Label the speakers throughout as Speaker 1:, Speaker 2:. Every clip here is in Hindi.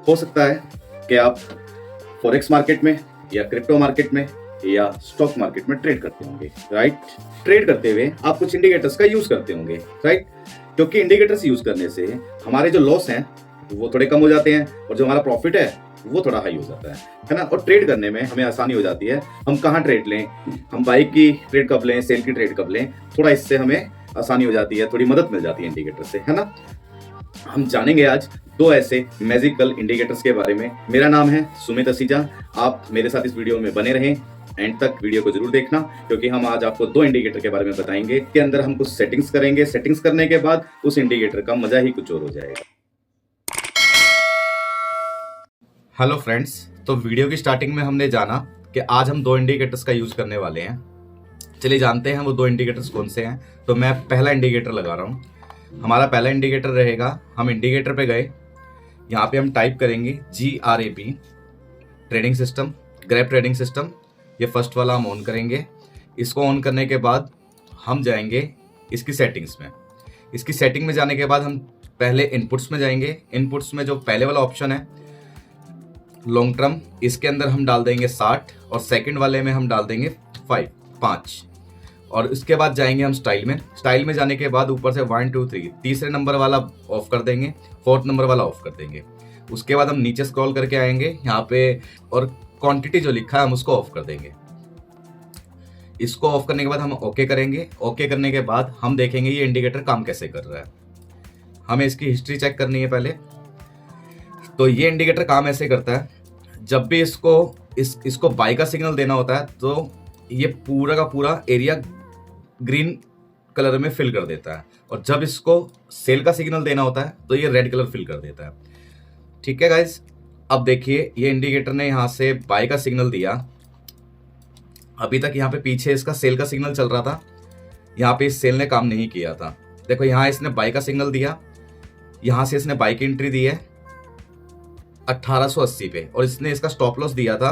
Speaker 1: हो सकता है कि आप फॉरेक्स मार्केट में या क्रिप्टो मार्केट में या स्टॉक मार्केट में ट्रेड करते होंगे, राइट। ट्रेड करते हुए आप कुछ इंडिकेटर्स का यूज करते होंगे, राइट। क्योंकि इंडिकेटर्स यूज करने से हमारे जो लॉस हैं वो थोड़े कम हो जाते हैं और जो हमारा प्रॉफिट है वो थोड़ा हाई हो जाता है ना। और ट्रेड करने में हमें आसानी हो जाती है। हम कहाँ ट्रेड लें, हम बाई की ट्रेड कब लें, सेल की ट्रेड कब लें, थोड़ा इससे हमें आसानी हो जाती है, थोड़ी मदद मिल जाती है इंडिकेटर से, है ना। हम जानेंगे आज दो ऐसे मैजिकल इंडिकेटर्स के बारे में। मेरा नाम है सुमित असीजा। आप मेरे साथ इस वीडियो में बने रहें, एंड तक वीडियो को जरूर देखना, क्योंकि हम आज आपको दो इंडिकेटर के बारे में बताएंगे। के अंदर हम कुछ सेटिंग्स करेंगे, सेटिंग्स करने के बाद उस इंडिकेटर का मजा ही कुछ और हो जाएगा। हेलो फ्रेंड्स, तो वीडियो की स्टार्टिंग में हमने जाना कि आज हम दो इंडिकेटर्स का यूज करने वाले हैं। चलिए जानते हैं वो दो इंडिकेटर्स कौन से हैं। तो मैं पहला इंडिकेटर लगा रहा हूँ। हमारा पहला इंडिकेटर रहेगा, हम इंडिकेटर पे गए, यहाँ पे हम टाइप करेंगे GRAP trading system, grab trading system. ये फर्स्ट वाला हम ऑन करेंगे। इसको ऑन करने के बाद हम जाएंगे इसकी सेटिंग्स में। इसकी सेटिंग में जाने के बाद हम पहले इनपुट्स में जाएंगे। इनपुट्स में जो पहले वाला ऑप्शन है लॉन्ग टर्म, इसके अंदर हम डाल देंगे 60 और सेकंड वाले में हम डाल देंगे 5। और इसके बाद जाएंगे हम स्टाइल में। स्टाइल में जाने के बाद ऊपर से 1 2 3 तीसरे नंबर वाला ऑफ कर देंगे, फोर्थ नंबर वाला ऑफ कर देंगे। उसके बाद हम नीचे स्क्रॉल करके आएंगे यहाँ पे और क्वांटिटी जो लिखा है हम उसको ऑफ कर देंगे। इसको ऑफ करने के बाद हम ओके करेंगे। ओके करने के बाद हम देखेंगे ये इंडिकेटर काम कैसे कर रहा है। हमें इसकी हिस्ट्री चेक करनी है पहले। तो ये इंडिकेटर काम ऐसे करता है, जब भी इसको बाय का सिग्नल देना होता है तो ये पूरा का पूरा एरिया ग्रीन कलर में फिल कर देता है, और जब इसको सेल का सिग्नल देना होता है तो ये रेड कलर फिल कर देता है। ठीक है गाइस, अब देखिए ये इंडिकेटर ने यहाँ से बाय का सिग्नल दिया। अभी तक यहाँ पे पीछे इसका सेल का सिग्नल चल रहा था, यहाँ पे इस सेल ने काम नहीं किया था। देखो यहाँ इसने बाय का सिग्नल दिया, यहाँ से इसने बाय की एंट्री दी है 1880 पे, और इसने इसका स्टॉप लॉस दिया था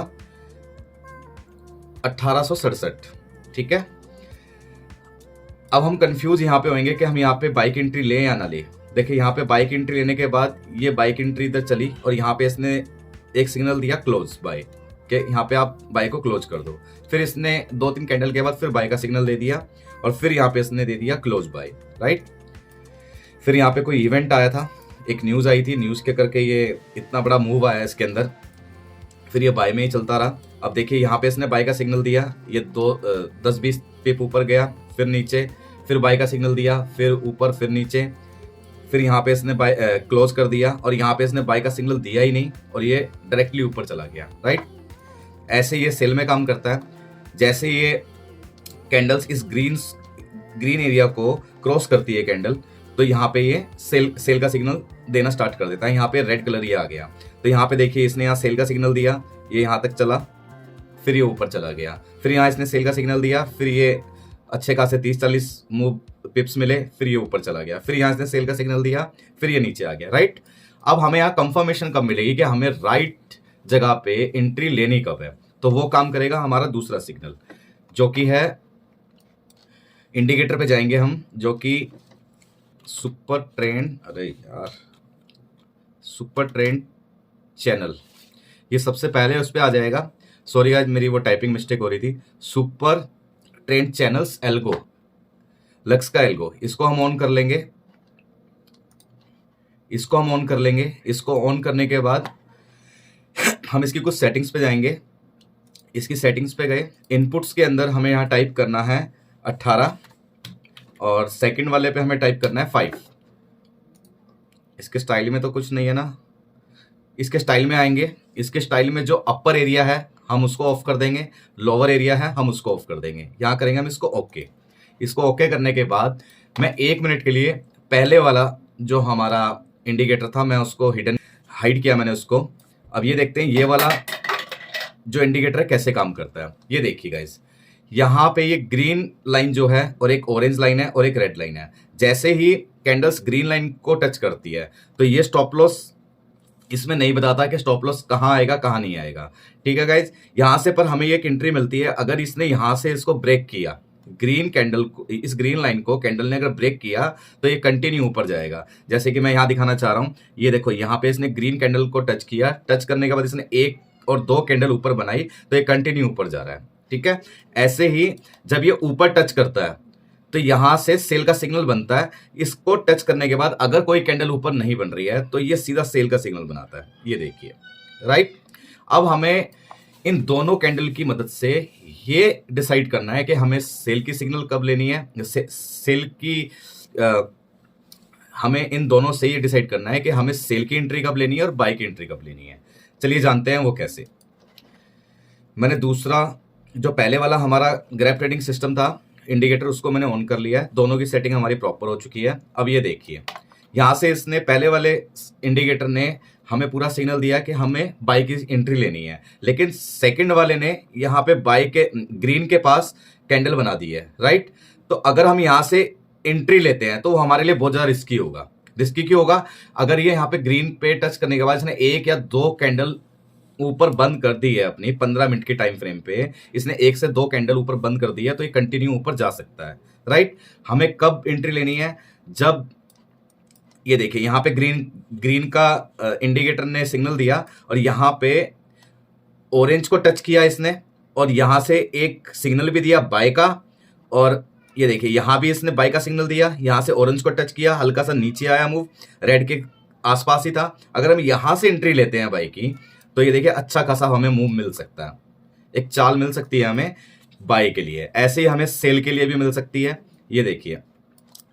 Speaker 1: 1867। ठीक है, अब हम कंफ्यूज यहाँ पे होंगे कि हम यहाँ पे बाइक एंट्री लें या ना ले। देखिए यहाँ पे बाइक एंट्री लेने के बाद ये बाइक एंट्री इधर चली और यहाँ पे इसने एक सिग्नल दिया क्लोज बाय, कि यहाँ पे आप बाय को क्लोज कर दो। फिर इसने 2-3 कैंडल के बाद फिर बाय का सिग्नल दे दिया और फिर यहाँ पे इसने दे दिया क्लोज बाय, राइट। फिर यहाँ पे कोई इवेंट आया था, एक न्यूज़ आई थी, न्यूज़ के करके ये इतना बड़ा मूव आया इसके अंदर। फिर ये बाय में ही चलता रहा। अब देखिए यहाँ पे इसने बाय का सिग्नल दिया, ये 10-20 पिप ऊपर गया, फिर नीचे, फिर बाय का सिग्नल दिया, फिर ऊपर, फिर नीचे, फिर यहाँ पे इसने बाय क्लोज कर दिया, और यहाँ पे इसने बाय का सिग्नल दिया ही नहीं और ये डायरेक्टली ऊपर चला गया, राइट। ऐसे ये सेल में काम करता है। जैसे ये कैंडल्स इस ग्रीन एरिया को क्रॉस करती है कैंडल, तो यहाँ पे ये सेल का सिग्नल देना स्टार्ट कर देता है। यहाँ पे रेड कलर ये आ गया, तो यहाँ पे देखिए इसने यहाँ सेल का सिग्नल दिया, ये यहाँ तक चला, फिर ये ऊपर चला गया। फिर यहाँ इसने सेल का सिग्नल दिया, फिर ये अच्छे खासे 30-40 मूव पिप्स मिले, फिर ये ऊपर चला गया। फिर यहाँ इसने सेल का सिग्नल दिया, फिर ये नीचे आ गया, राइट। अब हमें यहाँ कंफर्मेशन कब मिलेगी कि हमें राइट जगह पे एंट्री लेनी कब है, तो वो काम करेगा हमारा दूसरा सिग्नल, जो कि है इंडिकेटर पे जाएंगे हम, जो कि सुपर ट्रेंड चैनल, ये सबसे पहले उस पर आ जाएगा। सॉरी गाइस, मेरी वो टाइपिंग मिस्टेक हो रही थी। Super trend channels algo, lux का एल्गो, इसको हम ऑन कर लेंगे। इसको ऑन करने के बाद हम इसकी कुछ सेटिंग्स पे जाएंगे। इसकी सेटिंग्स पे गए, इनपुट्स के अंदर हमें यहाँ टाइप करना है 18 और सेकंड वाले पे हमें टाइप करना है 5। इसके स्टाइल में तो कुछ नहीं है ना। इसके स्टाइल में आएंगे, इसके स्टाइल में जो अपर एरिया है हम उसको ऑफ कर देंगे, लोअर एरिया है हम उसको ऑफ कर देंगे। यहाँ करेंगे हम इसको ओके। इसको ओके करने के बाद मैं 1 मिनट के लिए पहले वाला जो हमारा इंडिकेटर था मैं उसको हाइड किया मैंने उसको। अब ये देखते हैं ये वाला जो इंडिकेटर है कैसे काम करता है। ये देखिए गाइस, यहाँ पे ये ग्रीन लाइन जो है और एक ऑरेंज लाइन है और एक रेड लाइन है। जैसे ही कैंडल्स ग्रीन लाइन को टच करती है तो ये स्टॉप लॉस इसमें नहीं बताता कि स्टॉप लॉस कहाँ आएगा कहाँ नहीं आएगा। ठीक है गाइज, यहाँ से पर हमें एक एंट्री मिलती है। अगर इसने यहाँ से इसको ब्रेक किया ग्रीन कैंडल को, इस ग्रीन लाइन को कैंडल ने अगर ब्रेक किया तो ये कंटिन्यू ऊपर जाएगा। जैसे कि मैं यहाँ दिखाना चाह रहा हूँ, ये देखो यहाँ पे इसने ग्रीन कैंडल को टच किया, टच करने के बाद इसने 1 और 2 कैंडल ऊपर बनाई तो ये कंटिन्यू ऊपर जा रहा है। ठीक है, ऐसे ही जब ये ऊपर टच करता है तो यहां से सेल का सिग्नल बनता है। इसको टच करने के बाद अगर कोई कैंडल ऊपर नहीं बन रही है तो ये सीधा सेल का सिग्नल बनाता है, ये देखिए, राइट। अब हमें इन दोनों कैंडल की मदद से ये डिसाइड करना है कि हमें सेल की सिग्नल कब लेनी है, सेल की हमें इन दोनों से ये डिसाइड करना है कि हमें सेल की एंट्री कब लेनी है और बाय की एंट्री कब लेनी है। चलिए जानते हैं वो कैसे। मैंने दूसरा, जो पहले वाला हमारा ग्रैप ट्रेडिंग सिस्टम था इंडिकेटर, उसको मैंने ऑन कर लिया है, दोनों की सेटिंग हमारी प्रॉपर हो चुकी है। अब ये देखिए, यहाँ से इसने पहले वाले इंडिकेटर ने हमें पूरा सिग्नल दिया कि हमें बाय की एंट्री लेनी है, लेकिन सेकंड वाले ने यहाँ पे बाय के ग्रीन के पास कैंडल बना दी है, राइट। तो अगर हम यहाँ से एंट्री लेते हैं तो वो हमारे लिए बहुत ज़्यादा रिस्की होगा। रिस्की क्यों होगा? अगर ये यहाँ पे ग्रीन पे टच करने के बाद इसने 1 या 2 कैंडल ऊपर बंद कर दी है, अपनी 15 मिनट के टाइम फ्रेम पे इसने 1 से 2 कैंडल ऊपर बंद कर दी है, तो ये कंटिन्यू ऊपर जा सकता है, राइट। हमें कब एंट्री लेनी है? जब ये देखिए यहाँ पे ग्रीन का इंडिकेटर ने सिग्नल दिया और यहाँ पे ऑरेंज को टच किया इसने, और यहाँ से एक सिग्नल भी दिया बाय का, और ये देखिए यहाँ भी इसने बाय का सिग्नल दिया, यहाँ से ऑरेंज को टच किया, हल्का सा नीचे आया मूव, रेड के आसपास ही था। अगर हम यहाँ से एंट्री लेते हैं बाय की तो ये देखिए अच्छा खासा हमें मूव मिल सकता है, एक चाल मिल सकती है हमें बाय के लिए। ऐसे ही हमें सेल के लिए भी मिल सकती है। ये देखिए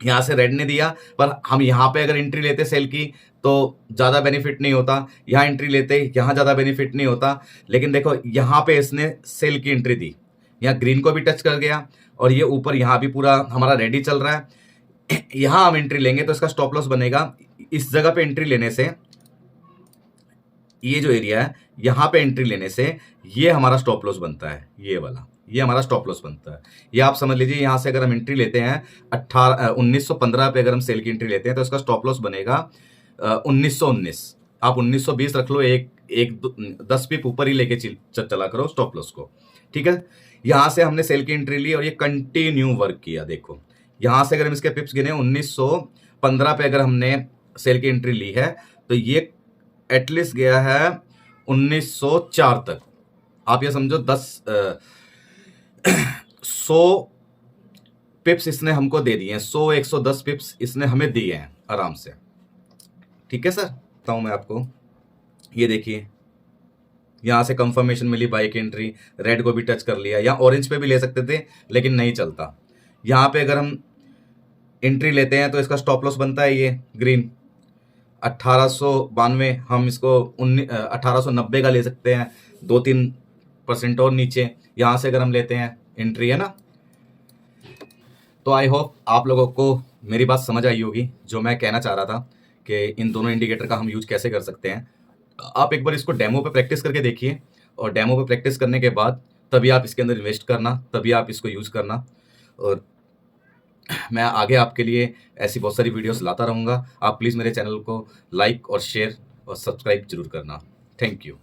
Speaker 1: यहाँ से रेड ने दिया, पर हम यहाँ पे अगर एंट्री लेते सेल की तो ज़्यादा बेनिफिट नहीं होता, यहाँ एंट्री लेते यहाँ ज़्यादा बेनिफिट नहीं होता। लेकिन देखो यहाँ पे इसने सेल की एंट्री दी, यहाँ ग्रीन को भी टच कर गया और ये ऊपर यहाँ भी पूरा हमारा रेडी चल रहा है। यहाँ हम एंट्री लेंगे तो इसका स्टॉप लॉस बनेगा। इस जगह पे एंट्री लेने से, ये जो एरिया है यहाँ पे एंट्री लेने से ये हमारा स्टॉप लॉस बनता है, ये वाला, ये हमारा स्टॉप लॉस बनता है। ये आप समझ लीजिए, यहाँ से अगर हम एंट्री लेते हैं 1915 पे अगर हम सेल की एंट्री लेते हैं तो इसका स्टॉप लॉस बनेगा 1919। आप 1920 रख लो, एक 10 पिप ऊपर ही लेके चला करो स्टॉप लॉस को, ठीक है। यहाँ से हमने सेल की एंट्री ली और ये कंटिन्यू वर्क किया। देखो यहाँ से अगर हम इसके पिप्स गिने 1915 पे अगर हमने सेल की एंट्री ली है तो ये एटलीस्ट गया है 1904 तक। आप ये समझो 100 पिप्स इसने हमको दे दिए हैं, 100-110 पिप्स इसने हमें दिए हैं आराम से, ठीक है सर। बताऊँ मैं आपको, ये देखिए यहाँ से कंफर्मेशन मिली बाय की एंट्री, रेड को भी टच कर लिया, यहाँ ऑरेंज पे भी ले सकते थे लेकिन नहीं चलता। यहाँ पे अगर हम एंट्री लेते हैं तो इसका स्टॉप लॉस बनता है ये ग्रीन 1892, हम इसको 1890 का ले सकते हैं, 2-3% और नीचे यहाँ से अगर हम लेते हैं एंट्री, है ना। तो आई होप आप लोगों को मेरी बात समझ आई होगी, जो मैं कहना चाह रहा था कि इन दोनों इंडिकेटर का हम यूज कैसे कर सकते हैं। आप एक बार इसको डेमो पे प्रैक्टिस करके देखिए, और डेमो पे प्रैक्टिस करने के बाद तभी आप इसके अंदर इन्वेस्ट करना, तभी आप इसको यूज़ करना। और मैं आगे आपके लिए ऐसी बहुत सारी वीडियोस लाता रहूँगा। आप प्लीज़ मेरे चैनल को लाइक और शेयर और सब्सक्राइब जरूर करना। Thank you.